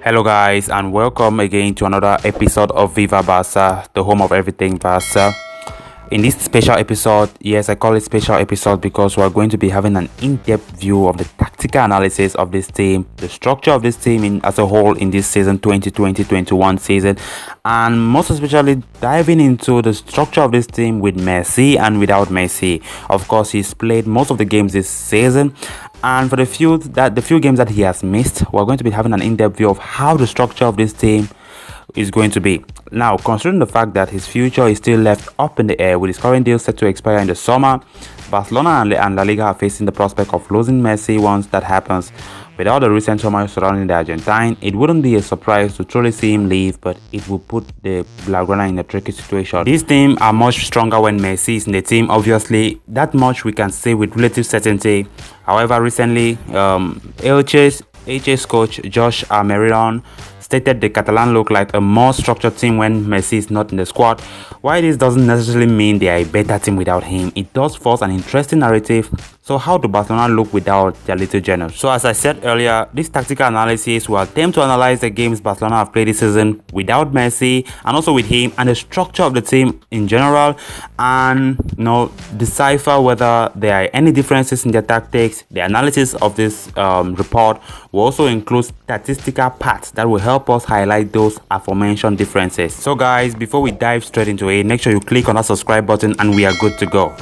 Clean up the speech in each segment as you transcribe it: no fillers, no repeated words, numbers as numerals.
Hello, guys, and welcome again to another episode of Viva Barca, the home of everything Barca. In this special episode, yes, I call it special episode because we're going to be having an in-depth view of the tactical analysis of this team, the structure of this team as a whole in this season 2020-21 season, and most especially diving into the structure of this team with Messi and without Messi. Of course, he's played most of the games this season, and for the few games that he has missed, we're going to be having an in-depth view of how the structure of this team is going to be. Now, considering the fact that his future is still left up in the air with his current deal set to expire in the summer, Barcelona and Laliga are facing the prospect of losing Messi once that happens. With all the recent turmoil surrounding the Argentine, it wouldn't be a surprise to truly see him leave, but it would put the Blaugrana in a tricky situation. This team are much stronger when Messi is in the team, obviously. That much we can say with relative certainty. However, recently, Elche's coach Josh Almiron stated the Catalan look like a more structured team when Messi is not in the squad. While this doesn't necessarily mean they are a better team without him, it does force an interesting narrative. So how do Barcelona look without their little genius? So as I said earlier, this tactical analysis will attempt to analyze the games Barcelona have played this season without Messi and also with him, and the structure of the team in general, and decipher whether there are any differences in their tactics. The analysis of this report will also include statistical parts that will help us highlight those aforementioned differences. So guys, before we dive straight into it, make sure you click on that subscribe button and we are good to go.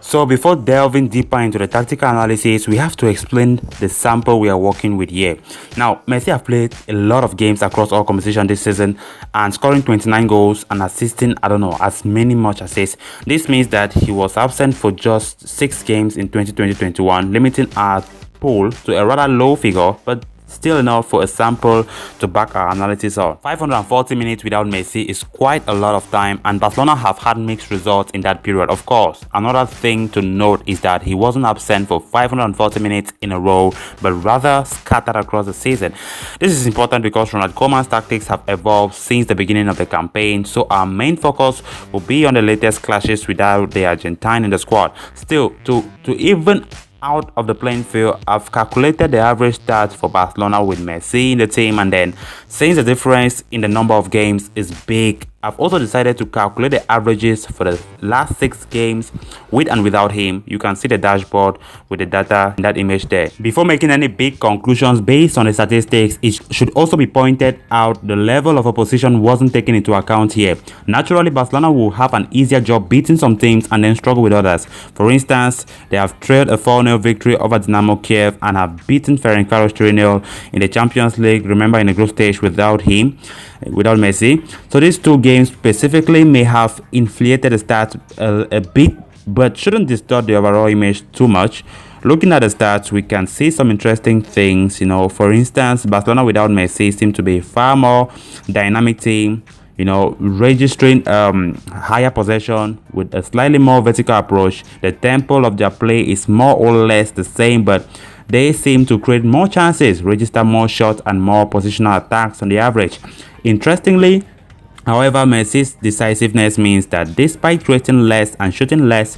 So before delving deeper into the tactical analysis, we have to explain the sample we are working with here. Now, Messi have played a lot of games across all competitions this season and scoring 29 goals and assisting, as much assists. This means that he was absent for just 6 games in 2020-21, limiting our pool to a rather low figure, but still enough for a sample to back our analysis on. 540 minutes without Messi is quite a lot of time, and Barcelona have had mixed results in that period. Of course, another thing to note is that he wasn't absent for 540 minutes in a row, but rather scattered across the season. This is important because Koeman's tactics have evolved since the beginning of the campaign, so our main focus will be on the latest clashes without the Argentine in the squad. Still, to even out of the playing field, I've calculated the average stats for Barcelona with Messi in the team, and then since the difference in the number of games is big, I've also decided to calculate the averages for the last 6 games with and without him. You can see the dashboard with the data in that image there. Before making any big conclusions based on the statistics, it should also be pointed out the level of opposition wasn't taken into account here. Naturally, Barcelona will have an easier job beating some teams and then struggle with others. For instance, they have trailed a 4-0 victory over Dynamo Kiev and have beaten Ferencváros 3-0 in the Champions League, remember, in the group stage without Messi. So these 2 games specifically may have inflated the stats a bit, but shouldn't distort the overall image too much. Looking at the stats, we can see some interesting things. For instance, Barcelona without Messi seem to be a far more dynamic team, registering higher possession with a slightly more vertical approach. The tempo of their play is more or less the same, but they seem to create more chances, register more shots and more positional attacks on the average. Interestingly, however, Messi's decisiveness means that despite creating less and shooting less,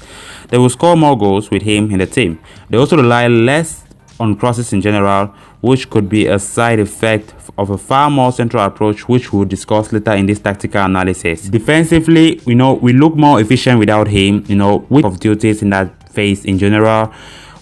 they will score more goals with him in the team. They also rely less on crosses in general, which could be a side effect of a far more central approach, which we'll discuss later in this tactical analysis. Defensively, we look more efficient without him, with of duties in that phase in general,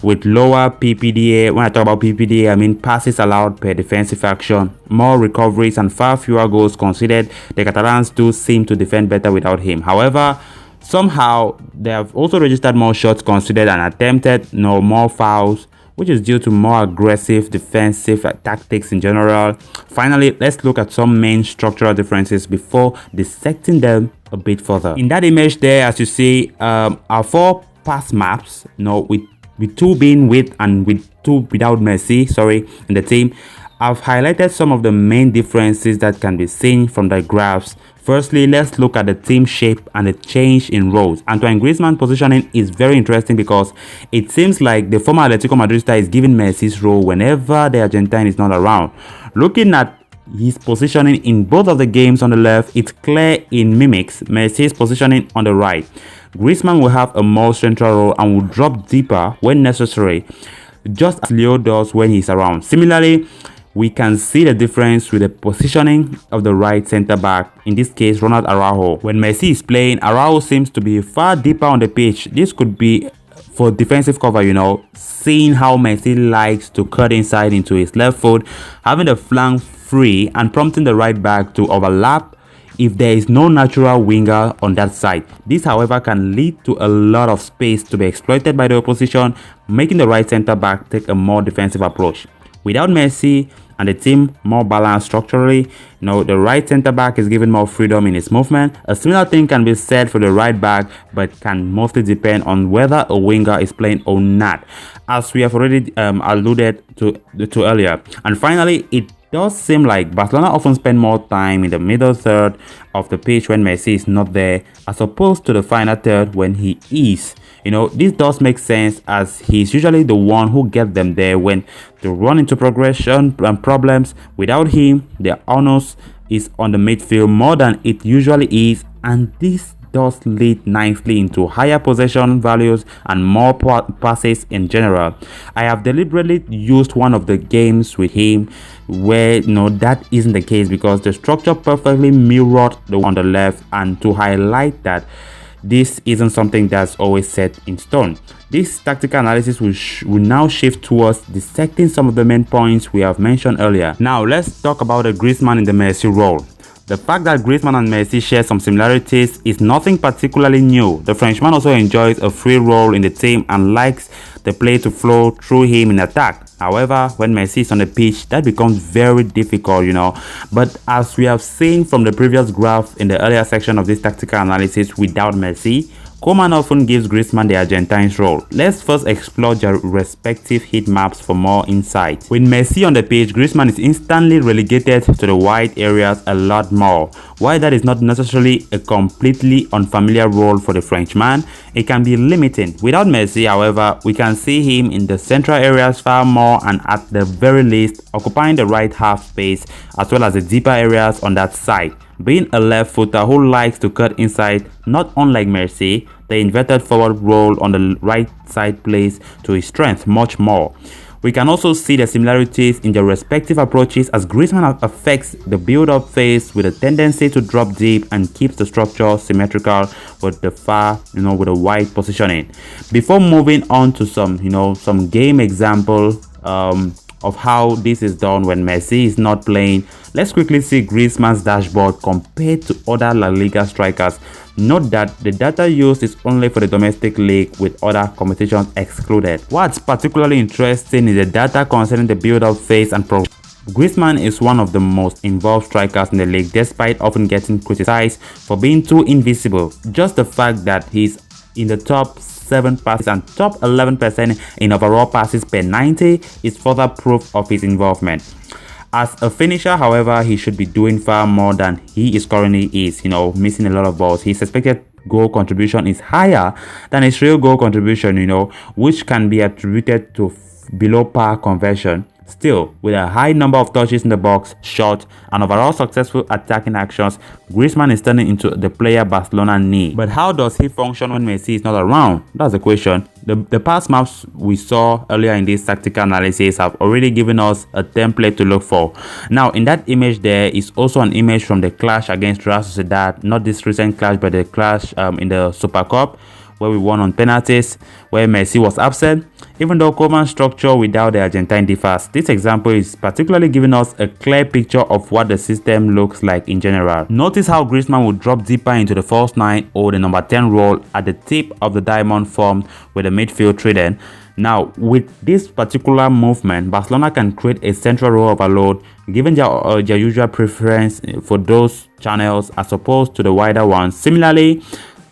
with lower PPDA. When I talk about PPDA, I mean passes allowed per defensive action, more recoveries and far fewer goals considered. The Catalans do seem to defend better without him. However, somehow they have also registered more shots considered and attempted more fouls, which is due to more aggressive defensive tactics in general. Finally, let's look at some main structural differences before dissecting them a bit further. In that image there, as you see, our 4 pass maps, with 2 being with and with 2 without Messi, in the team, I've highlighted some of the main differences that can be seen from the graphs. Firstly, let's look at the team shape and the change in roles. Antoine Griezmann's positioning is very interesting because it seems like the former Atletico Madrid star is giving Messi's role whenever the Argentine is not around. Looking at his positioning in both of the games on the left, it's clear in mimics Messi's positioning on the right. Griezmann will have a more central role and will drop deeper when necessary. just as Leo does when he's around. Similarly, we can see the difference with the positioning of the right center back, in this case Ronald Araujo. When Messi is playing, Araujo seems to be far deeper on the pitch. This could be for defensive cover, seeing how Messi likes to cut inside into his left foot, having the flank free and prompting the right back to overlap if there is no natural winger on that side. This, however, can lead to a lot of space to be exploited by the opposition, making the right center back take a more defensive approach. Without Messi and the team more balanced structurally, the right center back is given more freedom in his movement. A similar thing can be said for the right back, but can mostly depend on whether a winger is playing or not, as we have already alluded to earlier. And finally, it does seem like Barcelona often spend more time in the middle third of the pitch when Messi is not there, as opposed to the final third when he is. This does make sense, as he's usually the one who gets them there when they run into progression and problems. Without him, the onus is on the midfield more than it usually is, and this does lead nicely into higher possession values and more passes in general. I have deliberately used one of the games with him where that isn't the case, because the structure perfectly mirrored the one on the left, and to highlight that this isn't something that's always set in stone. This tactical analysis will now shift towards dissecting some of the main points we have mentioned earlier. Now let's talk about the Griezmann in the Messi role. The fact that Griezmann and Messi share some similarities is nothing particularly new. The Frenchman also enjoys a free role in the team and likes the play to flow through him in attack. However, when Messi is on the pitch, that becomes very difficult, But as we have seen from the previous graph in the earlier section of this tactical analysis, without Messi, Koeman often gives Griezmann the Argentine's role. Let's first explore their respective heat maps for more insight. With Messi on the pitch, Griezmann is instantly relegated to the wide areas a lot more. While that is not necessarily a completely unfamiliar role for the Frenchman, it can be limiting. Without Messi, however, we can see him in the central areas far more, and at the very least, occupying the right half space as well as the deeper areas on that side. Being a left footer who likes to cut inside, not unlike Messi, the inverted forward role on the right side plays to his strength much more. We can also see the similarities in their respective approaches, as Griezmann affects the build-up phase with a tendency to drop deep and keeps the structure symmetrical with the with the wide positioning. Before moving on to some game example of how this is done when Messi is not playing, let's quickly see Griezmann's dashboard compared to other La Liga strikers. Note that the data used is only for the domestic league, with other competitions excluded. What's particularly interesting is the data concerning the build-up phase and progress. Griezmann is one of the most involved strikers in the league, despite often getting criticized for being too invisible. Just the fact that he's in the top 7 passes and top 11% in overall passes per 90 is further proof of his involvement. As a finisher, however, he should be doing far more than he currently is, missing a lot of balls. His expected goal contribution is higher than his real goal contribution, which can be attributed to below par conversion. Still, with a high number of touches in the box, shots, and overall successful attacking actions, Griezmann is turning into the player Barcelona need. But how does he function when Messi is not around? That's the question. The past maps we saw earlier in this tactical analysis have already given us a template to look for. Now, in that image there is also an image from the clash against Real Sociedad, not this recent clash, but the clash in the Super Cup, where we won on penalties, where Messi was absent. Even though Koeman's structure without the Argentine differs, this example is particularly giving us a clear picture of what the system looks like in general. Notice how Griezmann would drop deeper into the false 9 or the number 10 role at the tip of the diamond formed with the midfield trident. Now, with this particular movement, Barcelona can create a central row overload, given their usual preference for those channels as opposed to the wider ones. Similarly,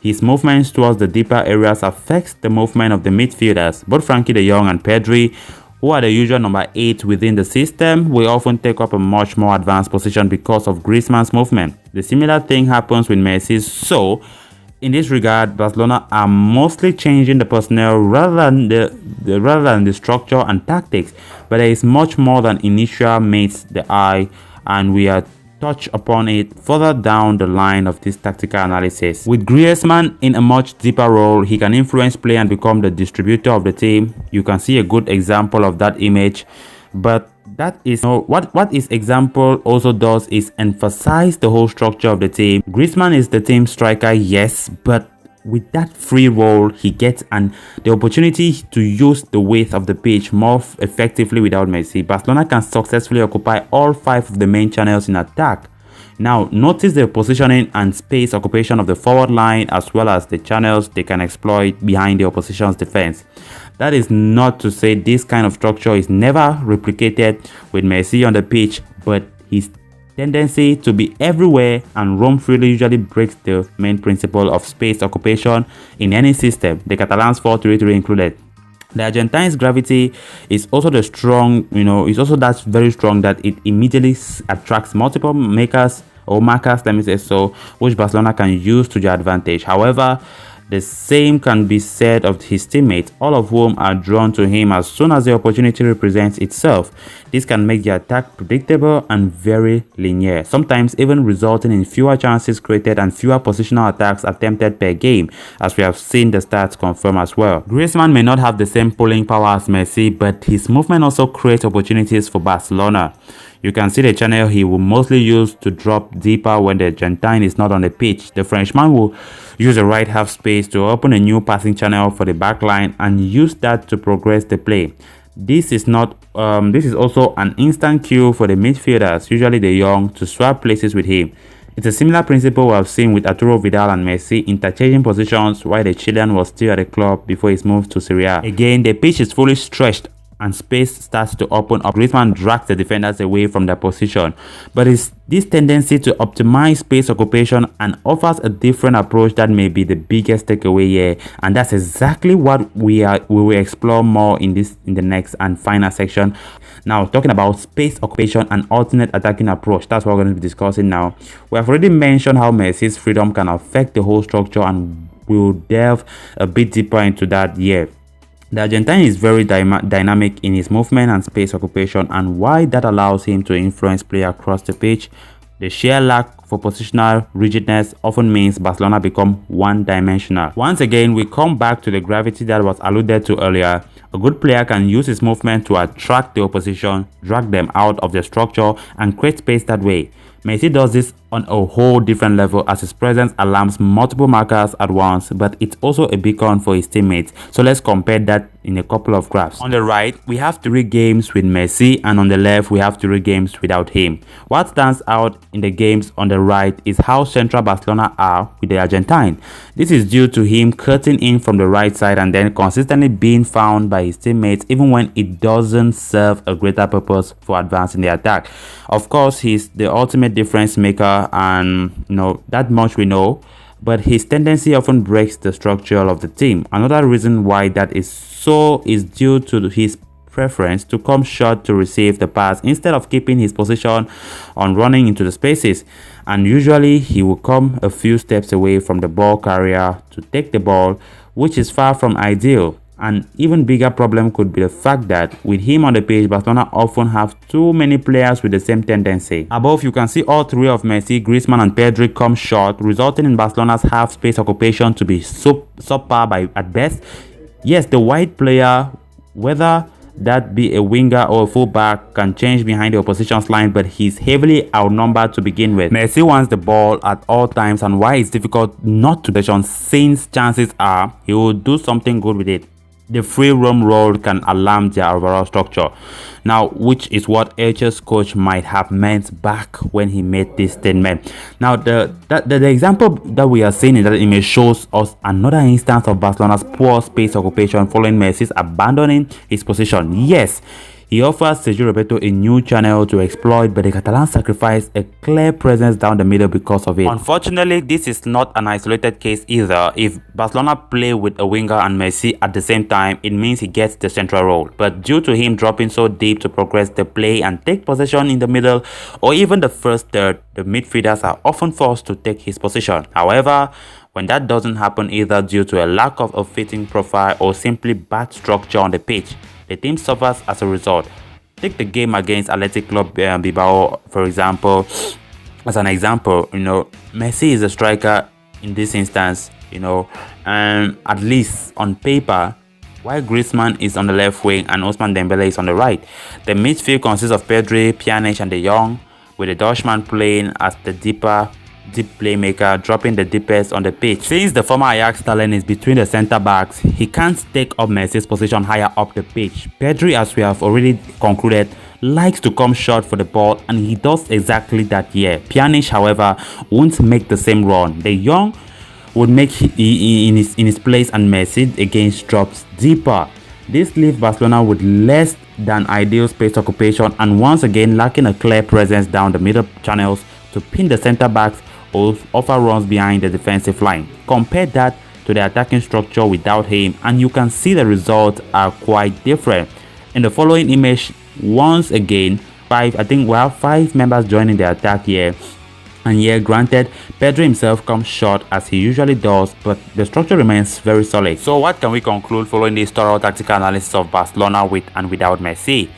his movements towards the deeper areas affects the movement of the midfielders. Both Frankie de Jong and Pedri, who are the usual number 8 within the system, will often take up a much more advanced position because of Griezmann's movement. The similar thing happens with Messi. So, in this regard, Barcelona are mostly changing the personnel rather than the structure and tactics. But there is much more than initial meets the eye, and we are touch upon it further down the line of this tactical analysis. With Griezmann in a much deeper role, he can influence play and become the distributor of the team. You can see a good example of that image, but that is what his example also does is emphasize the whole structure of the team. Griezmann is the team striker, yes, but with that free role he gets and the opportunity to use the width of the pitch more effectively without Messi, Barcelona can successfully occupy all 5 of the main channels in attack. Now notice the positioning and space occupation of the forward line as well as the channels they can exploit behind the opposition's defense. That is not to say this kind of structure is never replicated with Messi on the pitch, but his tendency to be everywhere and roam freely usually breaks the main principle of space occupation in any system, the Catalans 4-3-3 included. The Argentine's gravity is also the strong, is also that very strong that it immediately attracts multiple markers, let me say so, which Barcelona can use to their advantage. However, the same can be said of his teammates, all of whom are drawn to him as soon as the opportunity represents itself. This can make the attack predictable and very linear, sometimes even resulting in fewer chances created and fewer positional attacks attempted per game, as we have seen the stats confirm as well. Griezmann may not have the same pulling power as Messi, but his movement also creates opportunities for Barcelona. You can see the channel he will mostly use to drop deeper when the Argentine is not on the pitch. The Frenchman will use the right half space to open a new passing channel for the back line and use that to progress the play. This is also an instant cue for the midfielders, usually the young, to swap places with him. It's a similar principle we have seen with Arturo Vidal and Messi interchanging positions while the Chilean was still at the club before his move to Serie A. Again, the pitch is fully stretched and space starts to open up. Griezmann drags the defenders away from their position, but it's this tendency to optimize space occupation and offers a different approach that may be the biggest takeaway here, and that's exactly what we will explore more in the next and final section. Now, talking about space occupation and alternate attacking approach, that's what we're going to be discussing now. We have already mentioned how Messi's freedom can affect the whole structure, and we'll delve a bit deeper into that here. The Argentine is very dynamic in his movement and space occupation, and why that allows him to influence play across the pitch. The sheer lack for positional rigidness often means Barcelona become one-dimensional. Once again, we come back to the gravity that was alluded to earlier. A good player can use his movement to attract the opposition, drag them out of the structure, and create space that way. Messi does this on a whole different level as his presence alarms multiple markers at once, but it's also a beacon for his teammates. So let's compare that in a couple of graphs. On the right, we have 3 games with Messi, and on the left, we have 3 games without him. What stands out in the games on the right is how central Barcelona are with the Argentine. This is due to him cutting in from the right side and then consistently being found by his teammates even when it doesn't serve a greater purpose for advancing the attack. Of course, he's the ultimate difference maker, and that much we know, but his tendency often breaks the structure of the team. Another reason why that is so is due to his preference to come short to receive the pass instead of keeping his position on running into the spaces, and usually he will come a few steps away from the ball carrier to take the ball, which is far from ideal. An even bigger problem could be the fact that with him on the pitch, Barcelona often have too many players with the same tendency. Above, you can see all 3 of Messi, Griezmann and Pedri come short, resulting in Barcelona's half space occupation to be subpar at best. Yes, the wide player, whether that be a winger or a fullback, can change behind the opposition's line, but he's heavily outnumbered to begin with. Messi wants the ball at all times, and why it's difficult not to possession since chances are he will do something good with it. The free roam role can alarm their overall structure. Now, which is what Elche's coach might have meant back when he made this statement. Now, the example that we are seeing in that image shows us another instance of Barcelona's poor space occupation following Messi's abandoning his position. Yes, he offers Sergio Roberto a new channel to exploit, but the Catalans sacrifice a clear presence down the middle because of it. Unfortunately, this is not an isolated case either. If Barcelona play with a winger and Messi at the same time, it means he gets the central role. But due to him dropping so deep to progress the play and take possession in the middle or even the first third, the midfielders are often forced to take his position. However, when that doesn't happen either due to a lack of a fitting profile or simply bad structure on the pitch, the team suffers as a result. Take the game against Athletic Club Bilbao, for example. As an example, Messi is a striker in this instance, at least on paper, while Griezmann is on the left wing and Ousmane Dembele is on the right. The midfield consists of Pedri, Pjanic and De Jong, with the Dutchman playing as the deep playmaker, dropping the deepest on the pitch. Since the former Ajax talent is between the centre backs, he can't take up Messi's position higher up the pitch. Pedri, as we have already concluded, likes to come short for the ball, and he does exactly that here. Pjanic, however, won't make the same run. De Jong would make in his place, and Messi against drops deeper. This leaves Barcelona with less than ideal space occupation and once again lacking a clear presence down the middle channels to pin the centre backs or offer runs behind the defensive line. Compare that to the attacking structure without him and you can see the results are quite different. In the following image, once again, I think we have 5 members joining the attack here. And yeah, granted, Pedro himself comes short as he usually does, but the structure remains very solid. So what can we conclude following this thorough tactical analysis of Barcelona with and without Messi?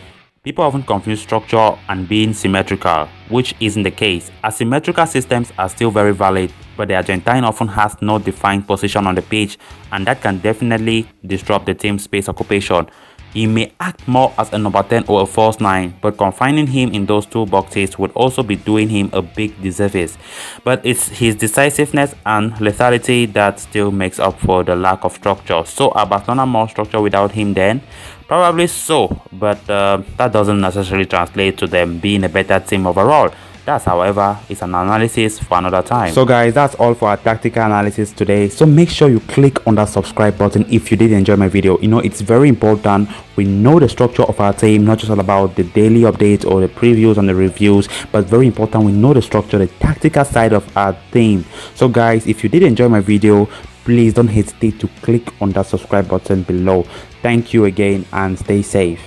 People often confuse structure and being symmetrical, which isn't the case. Asymmetrical systems are still very valid, but the Argentine often has no defined position on the pitch, and that can definitely disrupt the team's space occupation. He may act more as a number 10 or a false 9, but confining him in those 2 boxes would also be doing him a big disservice. But it's his decisiveness and lethality that still makes up for the lack of structure. So are Barcelona more structure without him then? Probably so, but that doesn't necessarily translate to them being a better team overall. That, however, is an analysis for another time. So guys, that's all for our tactical analysis today. So make sure you click on that subscribe button if you did enjoy my video. It's very important we know the structure of our team, not just all about the daily updates or the previews and the reviews, but very important we know the structure, the tactical side of our team. So guys, if you did enjoy my video, please don't hesitate to click on that subscribe button below. Thank you again and stay safe.